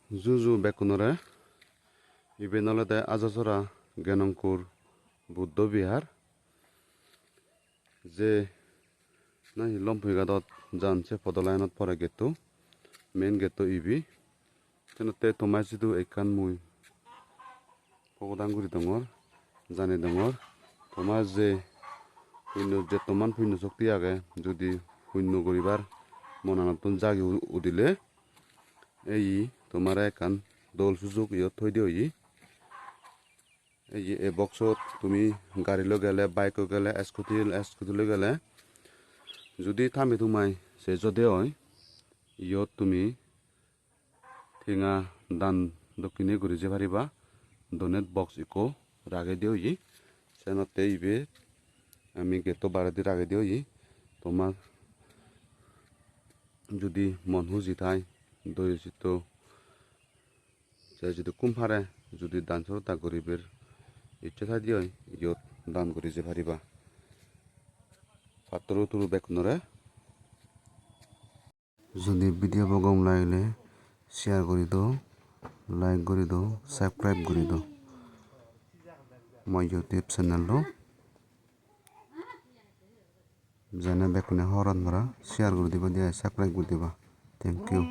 जुजु बेकुनरे इबेनलते आजासरा गेनंकुर बुद्ध बिहार जे नाहि लम्फैगादत जानसे फदलायनत फरा गेतु मेन गेतु इबि तेनते तमासिदु एकान मुइ पगदांगुरि दंगर जाने दंगर तमास जे हुइनु जे तमान फुइनु शक्ति आगे जुदि हुइनु गरिबार मनानतन जागि उदिले এই তোমার একান দোল সুযোগ ইয়ত থৈ দিও এই বক্সত তুমি গাড়ি লৈ গেলে বাইক গেলে স্কুটি লৈ গেলে যদি থামি তোমাই সে যদি হয় ইয়ত তুমি ঠেঙা দান দক্ষিণে ঘুরি যে পারিবা ডনেট বক্স ইকো রাগে দিও সেনতে ইবে আমি গেতো বাড়া দি রাগে দিও তোমার যদি মন হুজি থাই দইছিত যে যদি কুমফারে যদি দানসর তা গরিবের ইচ্ছা থাই দিও ইয়ত দান করি যে পারিবা পাত্র তুরু বেকনরে যদি ভিডিও বগম লাগলে শেয়ার করি দো লাইক করি দো সাবস্ক্রাইব করি দো মই ইউটিউব চ্যানেল যেনে বেকনে হরন ভরা শেয়ার করে দিবা দিয়ে সাবস্ক্রাইব করে দিবা থ্যাংক ইউ